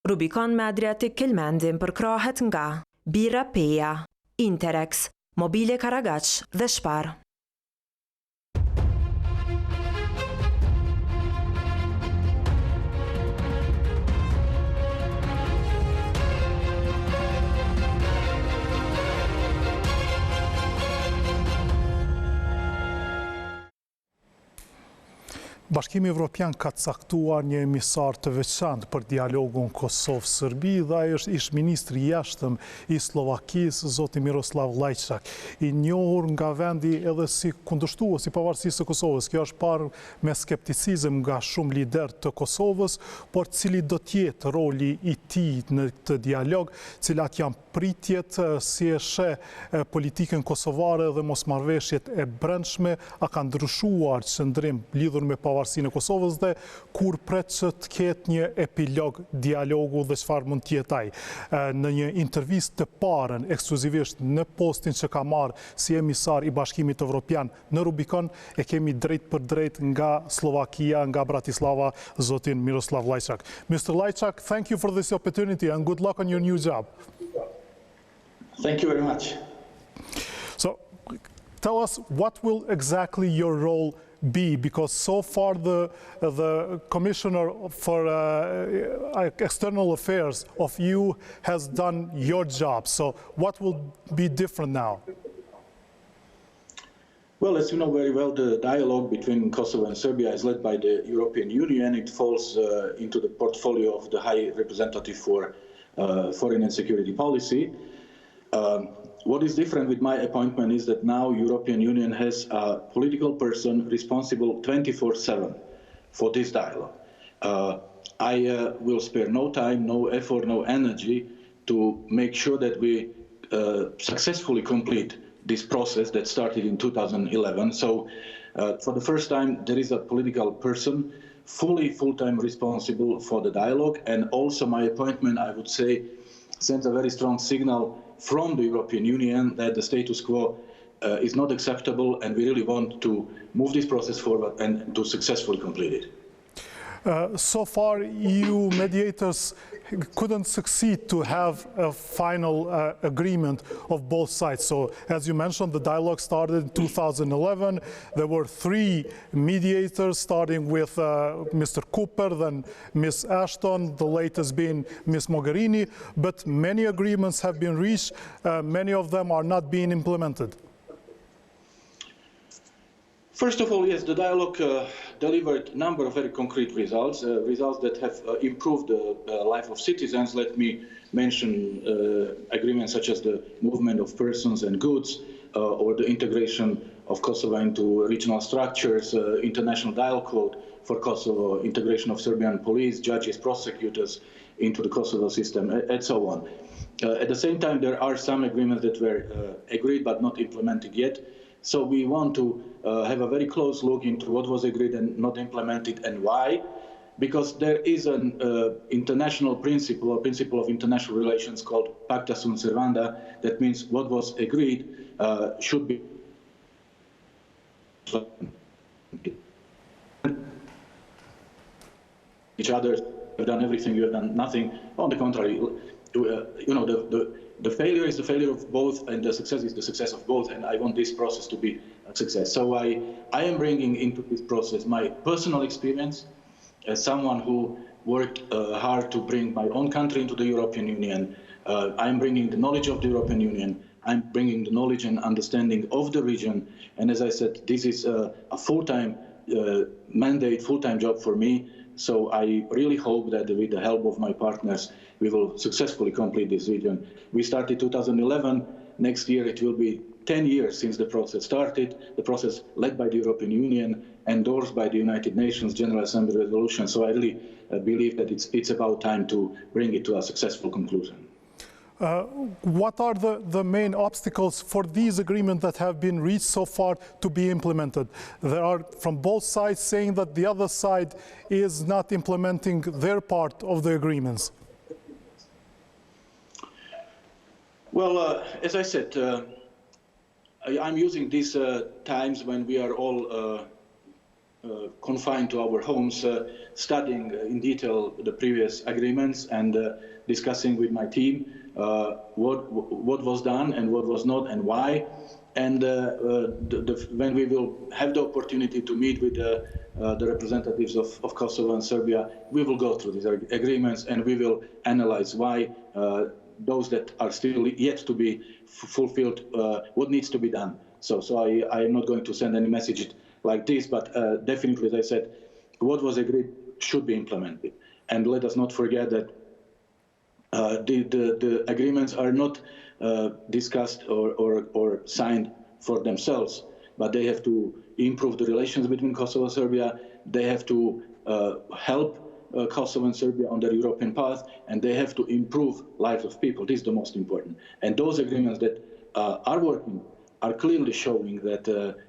Rubikon me adriatik il-Mendin përkrahet nga Bira Peja, Interex, Mobile Karagaç dhe Shpar. Bashkimi Evropian ka caktuar një emisar të veçantë për dialogun Kosovë-Serbi dhe ai është ish-ministri i jashtëm i Slovakisë, zoti Miroslav Lajçak, i njohur nga vendi edhe si kundërshtues i pavarësisë së Kosovës. Kjo është parë me skepticizëm nga shumë lider të Kosovës, por cili do të jetë roli i tij në këtë dialog, cilat janë pritjet, si e sheh politikën kosovare dhe mosmarrveshjet e brendshme, a ka ndryshuar qëndrim lidhur me pavarësinë e Kosovës dhe kur pret që të ketë një epilog dialogu dhe çfarë mund të jetë ai. Në një intervistë të parën ekskluzivisht në postin që ka marrë si emisar i Bashkimit Evropian në Rubikon, e kemi drejt për drejt nga Slovakia, nga Bratislava, zotin Miroslav Lajçak. Mr. Lajçak, thank you for this opportunity and good luck on your new job. Thank you very much. So, tell us, what will exactly your role be? Because so far the Commissioner for External Affairs of EU has done your job. So, what will be different now? Well, as you know very well, the dialogue between Kosovo and Serbia is led by the European Union. It falls into the portfolio of the High Representative for Foreign and Security Policy. What is different with my appointment is that now European Union has a political person responsible 24/7 for this dialogue. I will spare no time, no effort, no energy to make sure that we successfully complete this process that started in 2011. So for the first time, there is a political person full-time responsible for the dialogue, and also my appointment, I would say, sends a very strong signal from the European Union that the status quo is not acceptable, and we really want to move this process forward and to successfully complete it. So far, EU mediators couldn't succeed to have a final agreement of both sides. So, as you mentioned, the dialogue started in 2011. There were 3 mediators, starting with Mr. Cooper, then Ms. Ashton, the latest being Ms. Mogherini. But many agreements have been reached. Many of them are not being implemented. First of all, yes, the dialogue delivered a number of very concrete results, results that have improved the life of citizens. Let me mention agreements such as the movement of persons and goods, or the integration of Kosovo into regional structures, international dialogue code for Kosovo, integration of Serbian police, judges, prosecutors into the Kosovo system, and so on. At the same time, there are some agreements that were agreed but not implemented yet. So we want to have a very close look into what was agreed and not implemented, and why. Because there is an international principle, or principle of international relations, called pacta sunt servanda. That means what was agreed should be each other. You've done everything, you have done nothing. On the contrary, you know, the failure is the failure of both, and the success is the success of both, and I want this process to be a success. So I am bringing into this process my personal experience as someone who worked hard to bring my own country into the European Union. I'm bringing the knowledge of the European Union. I'm bringing the knowledge and understanding of the region. And as I said, this is a full-time mandate, full-time job for me. So I really hope that with the help of my partners, we will successfully complete this region. We started 2011. Next year, it will be 10 years since the process started, the process led by the European Union, endorsed by the United Nations General Assembly resolution. So I really believe that it's about time to bring it to a successful conclusion. What are the main obstacles for these agreements that have been reached so far to be implemented? There are from both sides saying that the other side is not implementing their part of the agreements. Well, as I said, I'm using these times when we are all confined to our homes, studying in detail the previous agreements and discussing with my team what was done and what was not and why. And when we will have the opportunity to meet with the representatives of Kosovo and Serbia, we will go through these agreements and we will analyze why those that are still yet to be fulfilled, what needs to be done. So I am not going to send any message like this, but definitely, as I said, what was agreed should be implemented. And let us not forget that the agreements are not discussed or signed for themselves, but they have to improve the relations between Kosovo and Serbia. They have to help Kosovo and Serbia on their European path, and they have to improve lives of people. This is the most important. And those agreements that are working are clearly showing that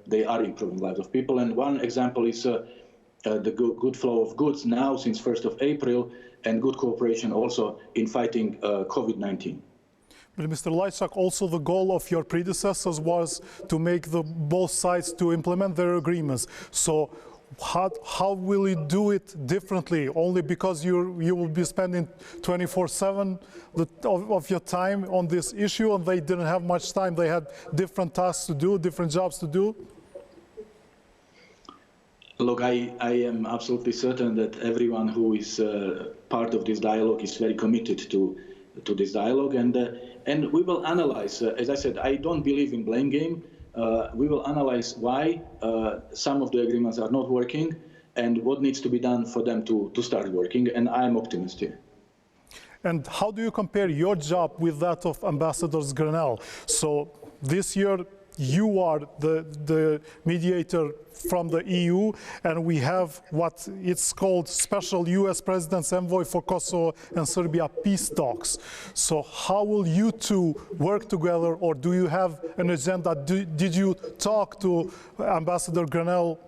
they are improving lives of people. And one example is the good flow of goods now since 1st of April, and good cooperation also in fighting COVID-19. But Mr. Lajçak, also the goal of your predecessors was to make both sides to implement their agreements. So how will you do it differently? Only because you will be spending 24/7 of your time on this issue, and they didn't have much time. They had different tasks to do, different jobs to do. Look, I am absolutely certain that everyone who is part of this dialogue is very committed to this dialogue, and we will analyze. As I said, I don't believe in blame game. We will analyze why some of the agreements are not working and what needs to be done for them to start working, and I'm optimistic. And how do you compare your job with that of Ambassador Grenell? So this year you are the mediator from the EU, and we have what it's called Special US President's Envoy for Kosovo and Serbia peace talks. So how will you two work together, or do you have an agenda? Did you talk to Ambassador Grenell?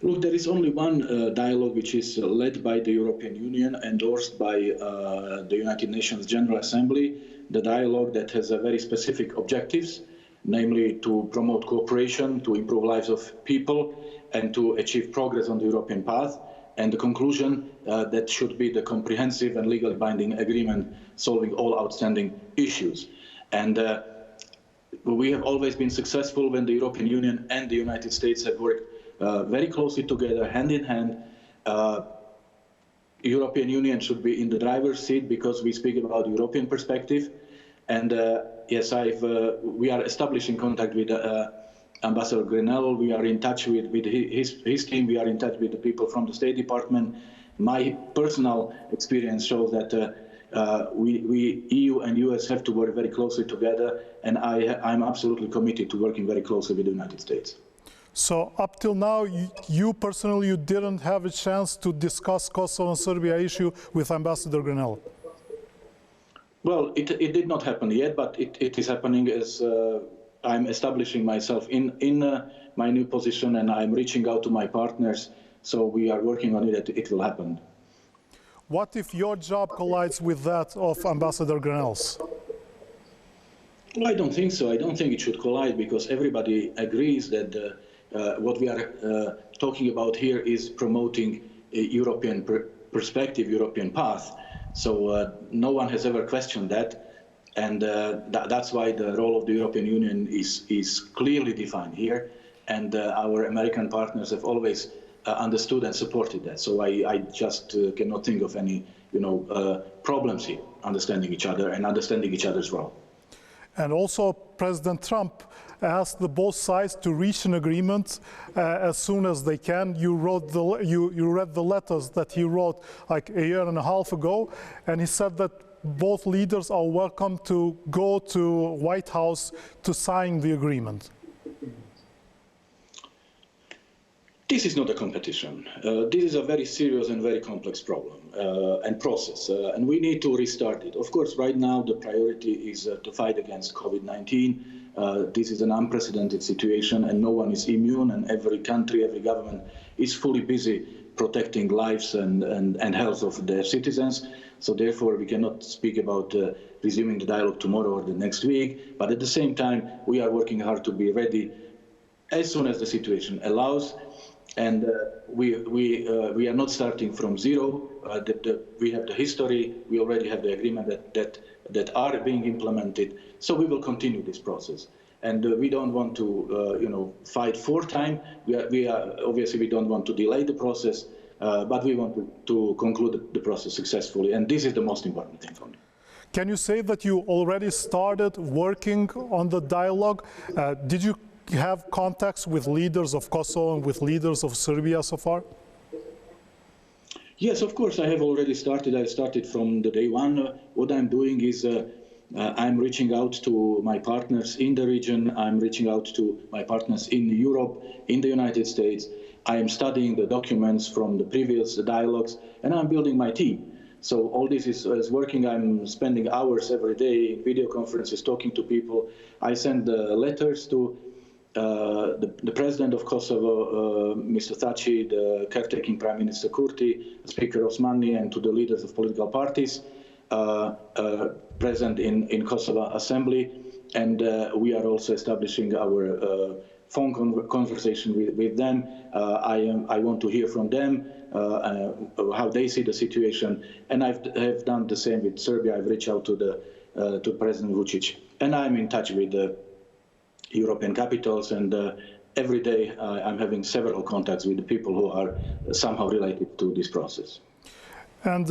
Look, there is only one dialogue which is led by the European Union, endorsed by the United Nations General Assembly, the dialogue that has a very specific objectives, namely to promote cooperation, to improve lives of people, and to achieve progress on the European path. And the conclusion that should be the comprehensive and legally binding agreement solving all outstanding issues. And we have always been successful when the European Union and the United States have worked very closely together, hand in hand. European Union should be in the driver's seat because we speak about European perspective. And yes, we are establishing contact with Ambassador Grenell. We are in touch with his team. We are in touch with the people from the State Department. My personal experience shows that we EU and US have to work very closely together, and I'm absolutely committed to working very closely with the United States. So up till now, you personally, you didn't have a chance to discuss Kosovo and Serbia issue with Ambassador Grenell? Well, it did not happen yet, but it is happening as I'm establishing myself in my new position, and I'm reaching out to my partners. So we are working on it. It will happen. What if your job collides with that of Ambassador Grenell's? Well, I don't think so. I don't think it should collide, because everybody agrees that what we are talking about here is promoting a European perspective, European path. So no one has ever questioned that, and that's why the role of the European Union is clearly defined here, and our American partners have always understood and supported that. So I just cannot think of any problems here, understanding each other and understanding each other's role. And also, President Trump asked both sides to reach an agreement as soon as they can. You read the letters that he wrote like a year and a half ago, and he said that both leaders are welcome to go to White House to sign the agreement. This is not a competition. This is a very serious and very complex problem and process, and we need to restart it. Of course, right now the priority is to fight against COVID-19. This is an unprecedented situation, and no one is immune, and every country, every government is fully busy protecting lives and health of their citizens. So therefore, we cannot speak about resuming the dialogue tomorrow or the next week. But at the same time, we are working hard to be ready as soon as the situation allows. And we are not starting from zero. We have the history. We already have the agreement that are being implemented. So we will continue this process. And we don't want to, fight for time. We are obviously we don't want to delay the process, but we want to conclude the process successfully. And this is the most important thing for me. Can you say that you already started working on the dialogue? Did you have contacts with leaders of Kosovo and with leaders of Serbia so far? Yes, of course, I have already started. I started from the day one. What I'm doing is I'm reaching out to my partners in the region. I'm reaching out to my partners in Europe, in the United States. I am studying the documents from the previous dialogues, and I'm building my team. So all this is working. I'm spending hours every day in video conferences, talking to people. I send letters to the president of Kosovo, Mr. Thaci, the caretaking Prime Minister Kurti, Speaker Osmani, and to the leaders of political parties present in Kosovo Assembly. And we are also establishing our phone conversation with them. I want to hear from them how they see the situation. And I have done the same with Serbia. I've reached out to President Vučić. And I'm in touch with the European capitals, and every day I'm having several contacts with the people who are somehow related to this process. And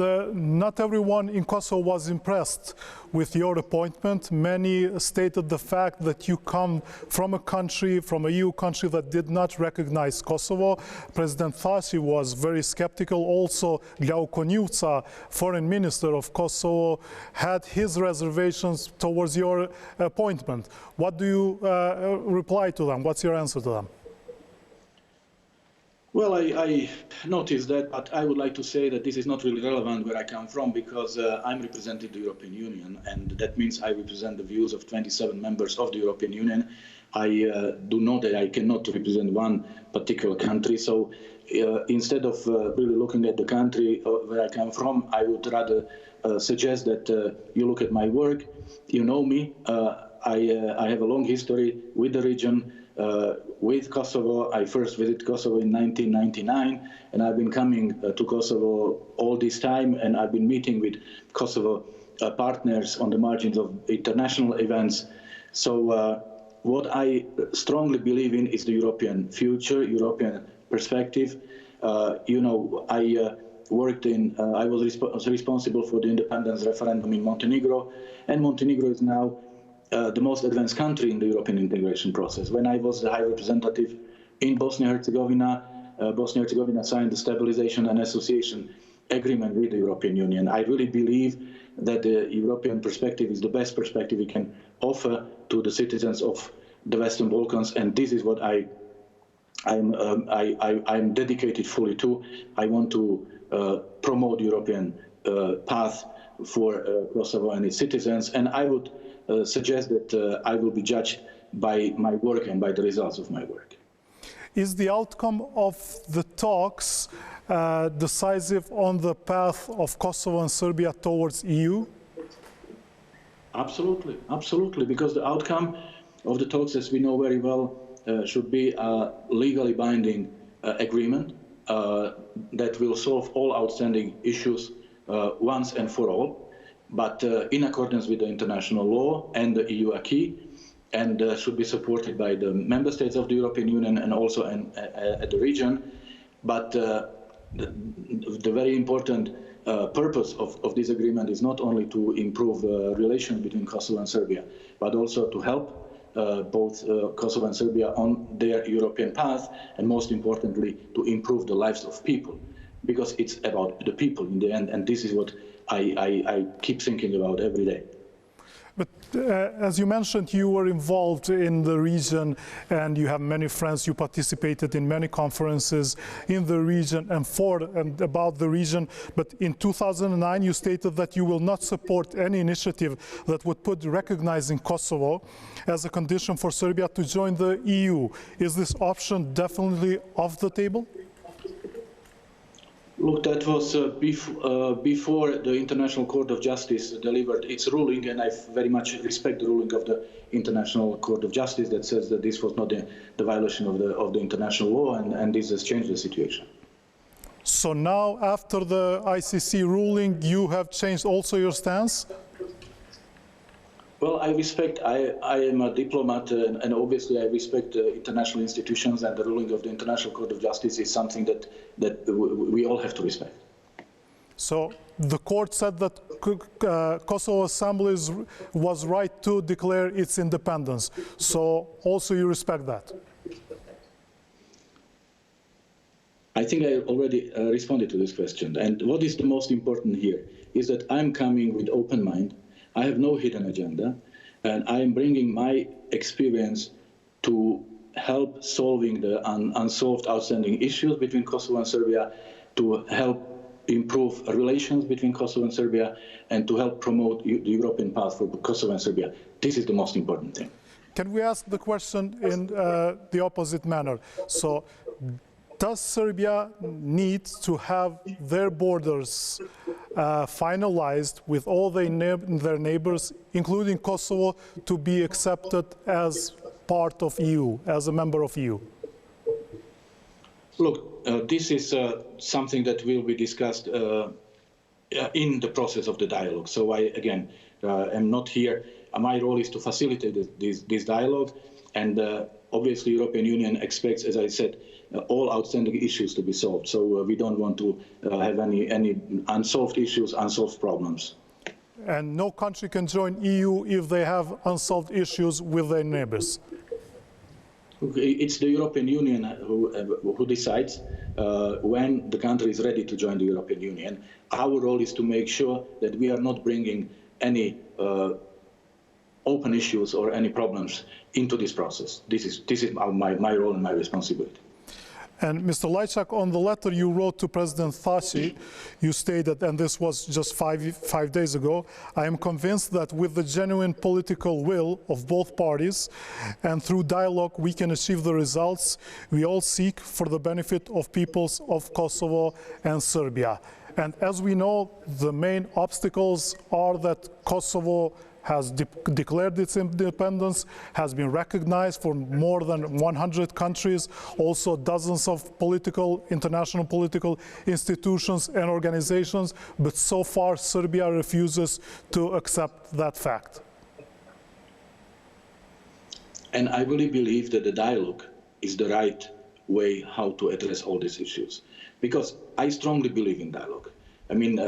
not everyone in Kosovo was impressed with your appointment. Many stated the fact that you come from a country, from a EU country that did not recognize Kosovo. President Thaci was very skeptical. Also, Lajçak Konjuca, foreign minister of Kosovo, had his reservations towards your appointment. What do you reply to them? What's your answer to them? Well, I noticed that, but I would like to say that this is not really relevant where I come from, because I'm representing the European Union, and that means I represent the views of 27 members of the European Union. I do know that I cannot represent one particular country, so instead of really looking at the country where I come from, I would rather suggest that you look at my work. You know me. I have a long history with the region. With Kosovo. I first visited Kosovo in 1999, and I've been coming to Kosovo all this time, and I've been meeting with Kosovo partners on the margins of international events. So what I strongly believe in is the European future, European perspective. I worked in, I was responsible for the independence referendum in Montenegro, and Montenegro is now the most advanced country in the European integration process. When I was the High Representative in Bosnia-Herzegovina, Bosnia-Herzegovina signed the Stabilization and Association Agreement with the European Union. I really believe that the European perspective is the best perspective we can offer to the citizens of the Western Balkans, and this is what I'm dedicated fully to. I want to promote the European path for Kosovo and its citizens, and I would suggest that I will be judged by my work and by the results of my work. Is the outcome of the talks decisive on the path of Kosovo and Serbia towards EU? Absolutely, absolutely, because the outcome of the talks, as we know very well, should be a legally binding agreement that will solve all outstanding issues once and for all, but in accordance with the international law and the EU acquis, and should be supported by the member states of the European Union and also at the region. But the very important purpose of this agreement is not only to improve relations between Kosovo and Serbia, but also to help both Kosovo and Serbia on their European path, and most importantly, to improve the lives of people, because it's about the people in the end, and this is what I keep thinking about every day. But as you mentioned, you were involved in the region and you have many friends. You participated in many conferences in the region and for and about the region. But in 2009, you stated that you will not support any initiative that would put recognizing Kosovo as a condition for Serbia to join the EU. Is this option definitely off the table? Look, that was before the International Court of Justice delivered its ruling, and I very much respect the ruling of the International Court of Justice that says that this was not the violation of the international law, and this has changed the situation. So now, after the ICC ruling, you have changed also your stance? Well, I respect, I am a diplomat, and obviously I respect international institutions, and the ruling of the International Court of Justice is something that we all have to respect. So the court said that Kosovo Assembly was right to declare its independence. So also you respect that? I think I already responded to this question. And what is the most important here is that I'm coming with open mind. I have no hidden agenda, and I am bringing my experience to help solving the unsolved outstanding issues between Kosovo and Serbia, to help improve relations between Kosovo and Serbia, and to help promote the European path for Kosovo and Serbia. This is the most important thing. Can we ask the question in the opposite manner? So, does Serbia need to have their borders finalized with all their neighbors, including Kosovo, to be accepted as part of EU, as a member of EU? Look, this is something that will be discussed in the process of the dialogue. So I, again, am not here. My role is to facilitate this dialogue, and obviously the European Union expects, as I said, all outstanding issues to be solved. So we don't want to have any unsolved issues, unsolved problems. And no country can join EU if they have unsolved issues with their neighbors? It's the European Union who decides when the country is ready to join the European Union. Our role is to make sure that we are not bringing any open issues or any problems into this process. This is my role and my responsibility. And Mr. Lajçak, on the letter you wrote to President Thaçi, you stated, and this was just five days ago, I am convinced that with the genuine political will of both parties and through dialogue we can achieve the results we all seek for the benefit of peoples of Kosovo and Serbia. And as we know, the main obstacles are that Kosovo has declared its independence, has been recognized for more than 100 countries, also dozens of international political institutions and organizations, but so far Serbia refuses to accept that fact. And I really believe that the dialogue is the right way how to address all these issues, because I strongly believe in dialogue. I mean,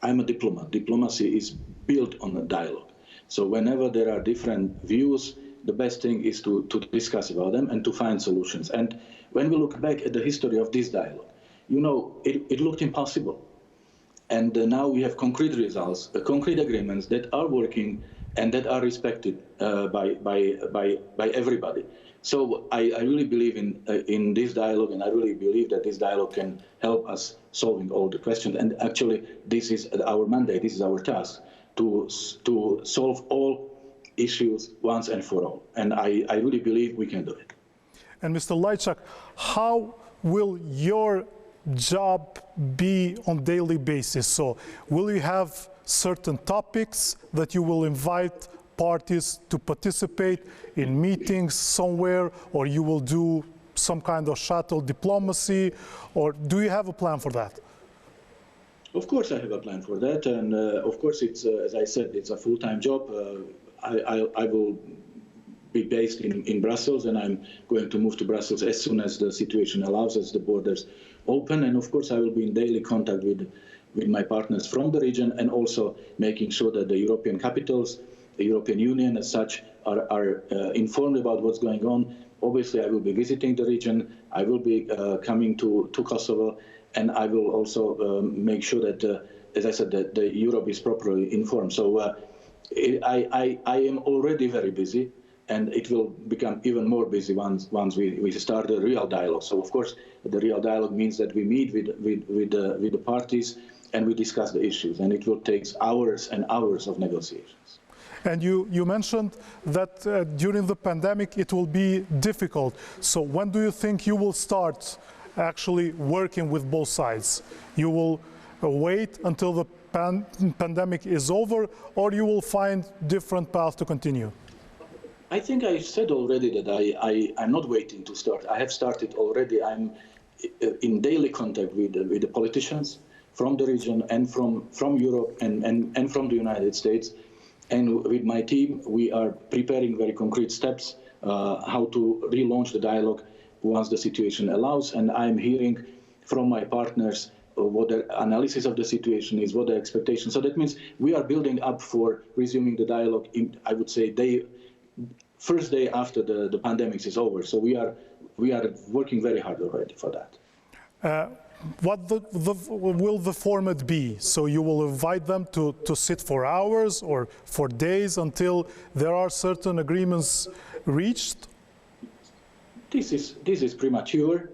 I'm a diplomat. Diplomacy is built on a dialogue. So whenever there are different views, the best thing is to discuss about them and to find solutions. And when we look back at the history of this dialogue, you know, it looked impossible. And now we have concrete results, concrete agreements that are working and that are respected by everybody. So I really believe in this dialogue, and I really believe that this dialogue can help us solving all the questions. And actually, this is our mandate, this is our task, to solve all issues once and for all. And I really believe we can do it. And Mr. Lajçak, how will your job be on daily basis? So will you have certain topics that you will invite parties to participate in meetings somewhere, or you will do some kind of shuttle diplomacy, or do you have a plan for that? Of course I have a plan for that, and of course it's, as I said, it's a full-time job. I will be based in Brussels, and I'm going to move to Brussels as soon as the situation allows, as the borders open, and of course I will be in daily contact with my partners from the region, and also making sure that the European capitals, the European Union as such, are informed about what's going on. Obviously I will be visiting the region, I will be coming to Kosovo, and I will also make sure that, as I said, that Europe is properly informed. So I am already very busy, and it will become even more busy once we start the real dialogue. So of course, the real dialogue means that we meet with the parties and we discuss the issues, and it will take hours and hours of negotiations. And you mentioned that during the pandemic it will be difficult. So when do you think you will start actually working with both sides? You will wait until the pandemic is over, or you will find different paths to continue? I think I said already that I'm not waiting to start. I have started already. I'm in daily contact with the politicians from the region and from Europe and from the United States. And with my team, we are preparing very concrete steps how to relaunch the dialogue once the situation allows. And I'm hearing from my partners what their analysis of the situation is, what their expectations. So that means we are building up for resuming the dialogue in, I would say, first day after the pandemic is over. So we are working very hard already for that. What will the format be? So you will invite them to sit for hours or for days until there are certain agreements reached? This is premature,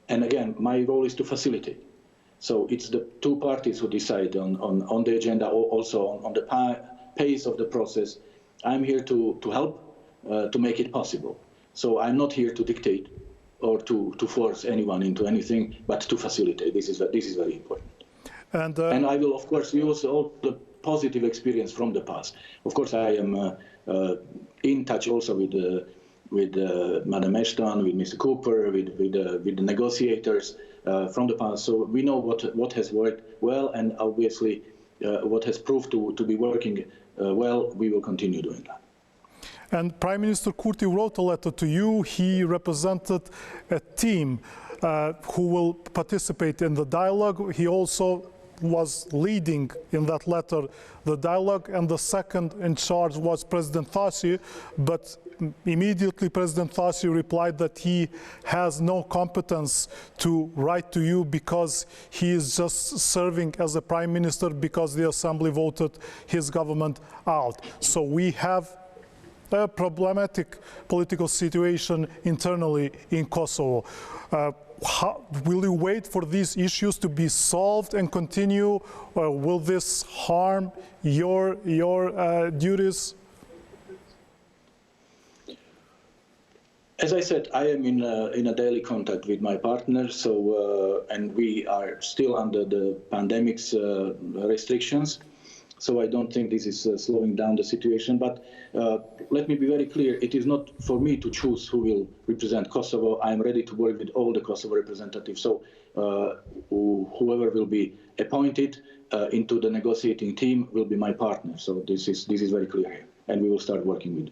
and again, my role is to facilitate. So it's the two parties who decide on the agenda, also on the pace of the process. I'm here to help to make it possible. So I'm not here to dictate or to force anyone into anything, but to facilitate. This is very important. And I will, of course, use all the positive experience from the past. Of course, I am in touch also with Madam Ashton, with Mr. Cooper, with the negotiators from the past. So we know what has worked well, and obviously what has proved to be working well, we will continue doing that. And Prime Minister Kurti wrote a letter to you. He represented a team who will participate in the dialogue. He also was leading in that letter the dialogue, and the second in charge was President Thaçi, but immediately President Thaçi replied that he has no competence to write to you because he is just serving as a prime minister because the assembly voted his government out. So we have a problematic political situation internally in Kosovo. Will you wait for these issues to be solved and continue, or will this harm your duties? As I said, I am in a daily contact with my partners, so and we are still under the pandemic's restrictions. So I don't think this is slowing down the situation. But let me be very clear, it is not for me to choose who will represent Kosovo. I am ready to work with all the Kosovo representatives. So whoever will be appointed into the negotiating team will be my partner. So this is very clear here. And we will start working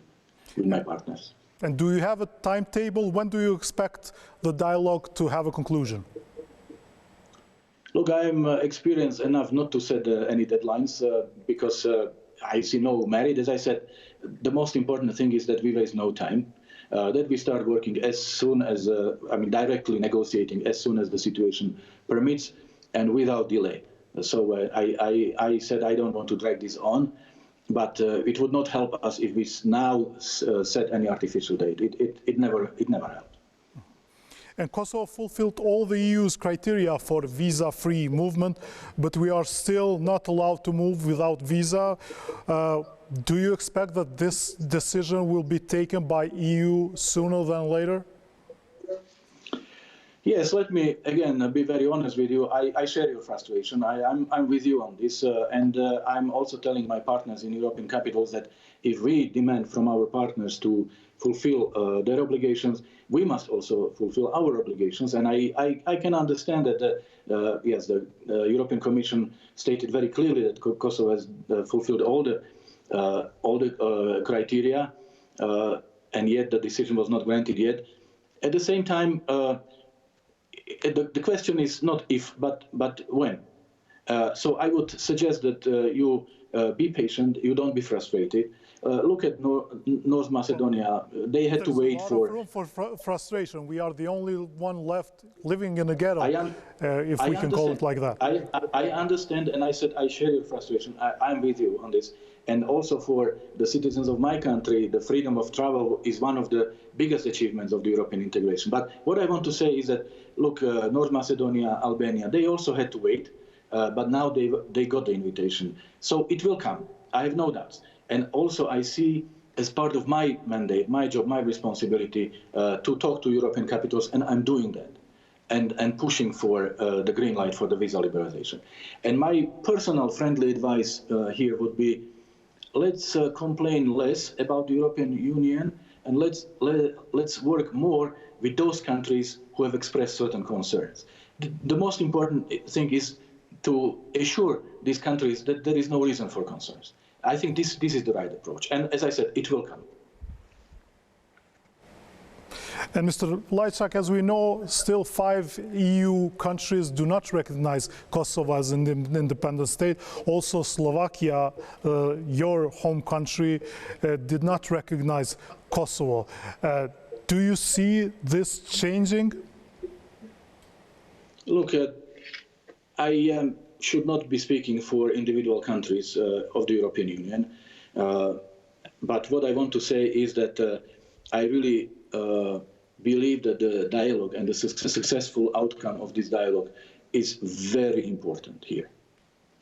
with my partners. And do you have a timetable? When do you expect the dialogue to have a conclusion? Look, I am experienced enough not to set any deadlines because I see no merit. As I said, the most important thing is that we waste no time, that we start working as soon as, directly negotiating as soon as the situation permits and without delay. So I said I don't want to drag this on, but it would not help us if we now set any artificial date. It never helped. And Kosovo fulfilled all the EU's criteria for visa-free movement, but we are still not allowed to move without visa. Do you expect that this decision will be taken by EU sooner than later? Yes, let me again be very honest with you. I share your frustration. I'm with you on this, and I'm also telling my partners in European capitals that if we demand from our partners to fulfill their obligations, we must also fulfill our obligations. And I can understand that, yes, the European Commission stated very clearly that Kosovo has fulfilled all the criteria, and yet the decision was not granted yet. At the same time, the question is not if, but when. So I would suggest that you be patient, you don't be frustrated. Look at North Macedonia. They had to wait for... There's a lot of room for frustration. We are the only one left living in a ghetto, if we can call it like that. I understand, and I said I share your frustration. I'm with you on this. And also for the citizens of my country, the freedom of travel is one of the biggest achievements of the European integration. But what I want to say is that, look, North Macedonia, Albania, they also had to wait, but now they got the invitation. So it will come. I have no doubts. And also I see as part of my mandate, my job, my responsibility to talk to European capitals, and I'm doing that. and pushing for the green light for the visa liberalization. And my personal friendly advice here would be, let's complain less about the European Union, and let's work more with those countries who have expressed certain concerns. The most important thing is to assure these countries that there is no reason for concerns. I think this is the right approach. And as I said, it will come. And Mr. Lajçak, as we know, still 5 EU countries do not recognize Kosovo as an independent state. Also, Slovakia, your home country, did not recognize Kosovo. Do you see this changing? Look, I should not be speaking for individual countries of the European Union. But what I want to say is that I really believe that the dialogue and the successful outcome of this dialogue is very important here.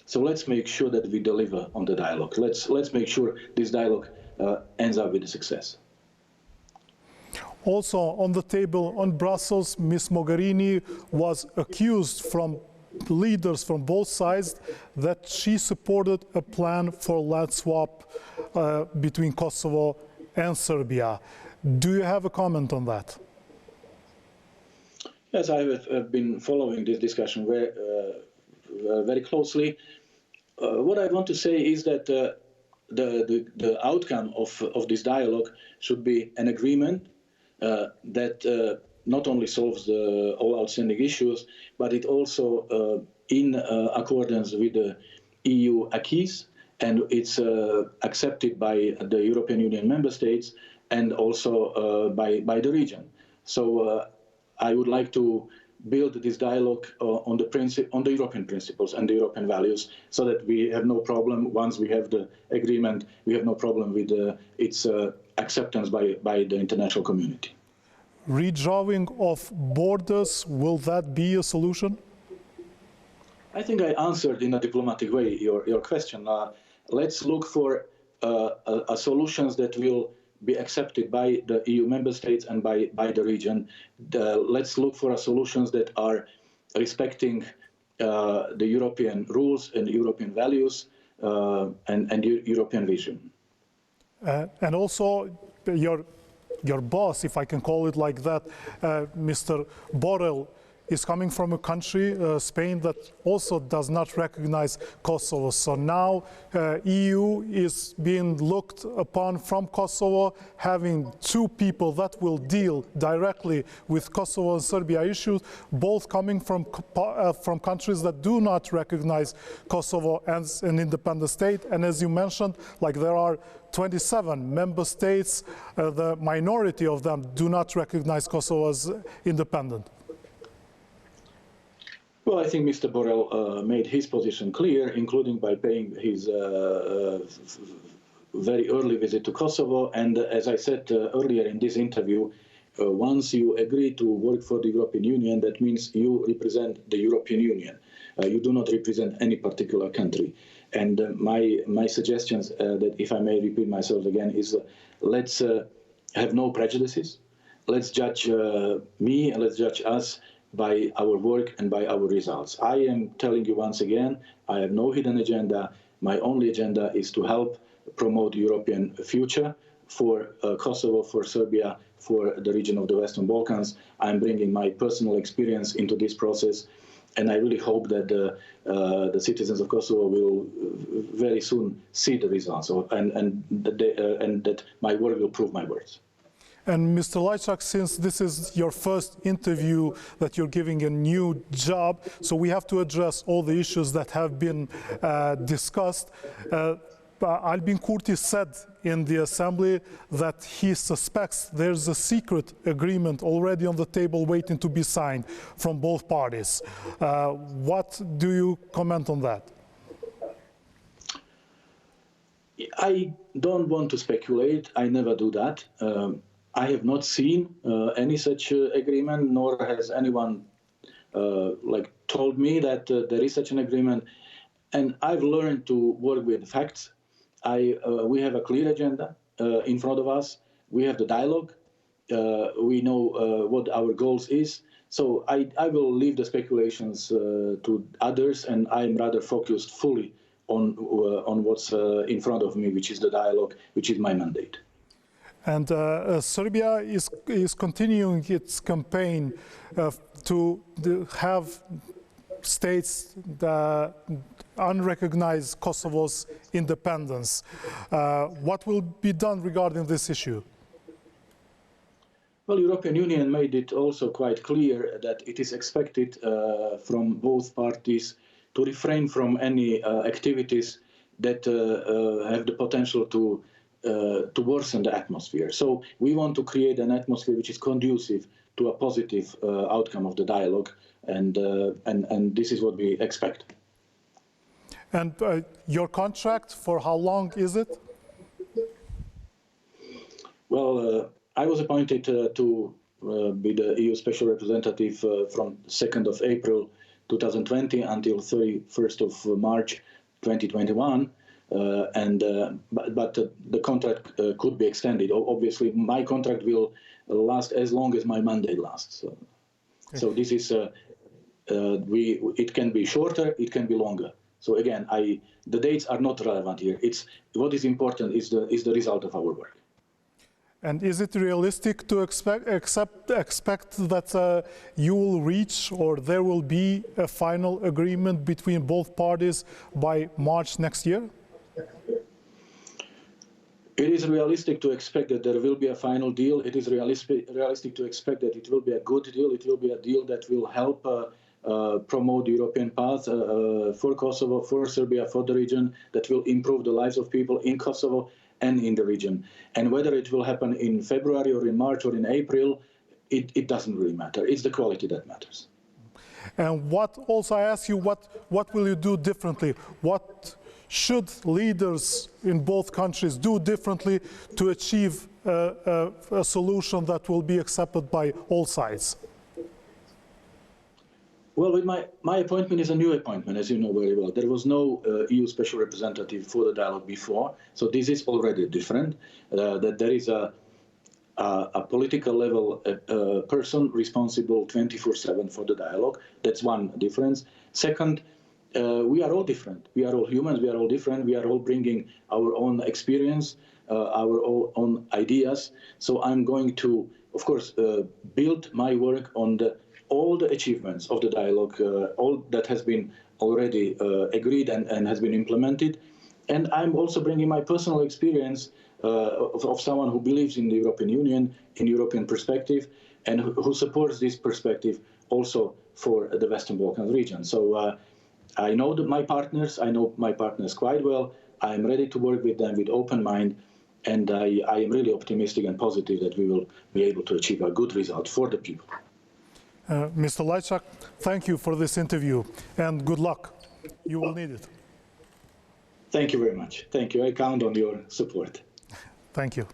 So let's make sure that we deliver on the dialogue. Let's make sure this dialogue ends up with a success. Also on the table on Brussels, Ms. Mogherini was accused from leaders from both sides that she supported a plan for land swap between Kosovo and Serbia. Do you have a comment on that? Yes, I have been following this discussion very closely. What I want to say is that the outcome of this dialogue should be an agreement that not only solves all outstanding issues, but it also in accordance with the EU acquis, and it's accepted by the European Union member states and also by the region. So I would like to build this dialogue on the European principles and the European values, so that we have no problem once we have the agreement. We have no problem with its acceptance by the international community. Redrawing of borders, will that be a solution? I think I answered in a diplomatic way your question. Let's look for solutions that will be accepted by the EU member states and by the region. Let's look for solutions that are respecting the European rules and European values and European vision. And also your boss, if I can call it like that, Mr. Borrell, is coming from a country, Spain, that also does not recognize Kosovo. So now EU is being looked upon from Kosovo, having 2 people that will deal directly with Kosovo and Serbia issues, both coming from countries that do not recognize Kosovo as an independent state. And as you mentioned, like there are 27 member states, the minority of them do not recognize Kosovo as independent. Well, I think Mr. Borrell made his position clear, including by paying his very early visit to Kosovo. And as I said earlier in this interview, once you agree to work for the European Union, that means you represent the European Union. You do not represent any particular country. And my suggestions, that if I may repeat myself again, is let's have no prejudices. Let's judge me and let's judge us by our work and by our results. I am telling you once again, I have no hidden agenda. My only agenda is to help promote European future for Kosovo, for Serbia, for the region of the Western Balkans. I'm bringing my personal experience into this process, and I really hope that the citizens of Kosovo will very soon see the results, and that my work will prove my words. And Mr. Lajçak, since this is your first interview that you're giving a new job, so we have to address all the issues that have been discussed. Albin Kurti said in the assembly that he suspects there's a secret agreement already on the table waiting to be signed from both parties. What do you comment on that? I don't want to speculate. I never do that. I have not seen any such agreement, nor has anyone told me that there is such an agreement. And I've learned to work with facts. We have a clear agenda in front of us. We have the dialogue. We know what our goals is. So I will leave the speculations to others, and I'm rather focused fully on what's in front of me, which is the dialogue, which is my mandate. And Serbia is continuing its campaign to have states that unrecognize Kosovo's independence. What will be done regarding this issue? Well, the European Union made it also quite clear that it is expected from both parties to refrain from any activities that have the potential to worsen the atmosphere. So we want to create an atmosphere which is conducive to a positive outcome of the dialogue, and this is what we expect. And your contract, for how long is it? Well, I was appointed to be the EU Special Representative from 2nd of April 2020 until 31st of March 2021. But the contract could be extended. Obviously, my contract will last as long as my mandate lasts. So this is it can be shorter, it can be longer. So again, the dates are not relevant here. What is important is the result of our work. And is it realistic to expect that you will reach, or there will be a final agreement between both parties by March next year? It is realistic to expect that there will be a final deal. It is realistic to expect that it will be a good deal. It will be a deal that will help promote the European path for Kosovo, for Serbia, for the region, that will improve the lives of people in Kosovo and in the region. And whether it will happen in February or in March or in April, it doesn't really matter. It's the quality that matters. And I ask you, what will you do differently? What should leaders in both countries do differently to achieve a solution that will be accepted by all sides? Well, with my appointment is a new appointment, as you know very well. There was no EU Special Representative for the dialogue before, so this is already different. That there is a political level person responsible 24/7 for the dialogue. That's one difference. Second, we are all different. We are all humans. We are all different. We are all bringing our own experience, our own ideas. So I'm going to, of course, build my work on all the achievements of the dialogue, all that has been already agreed and has been implemented. And I'm also bringing my personal experience of someone who believes in the European Union, in European perspective, and who supports this perspective also for the Western Balkans region. So I know my partners quite well. I am ready to work with them with open mind, and I am really optimistic and positive that we will be able to achieve a good result for the people. Mr. Lajçak, thank you for this interview, and good luck. You will need it. Thank you very much. Thank you. I count on your support. Thank you.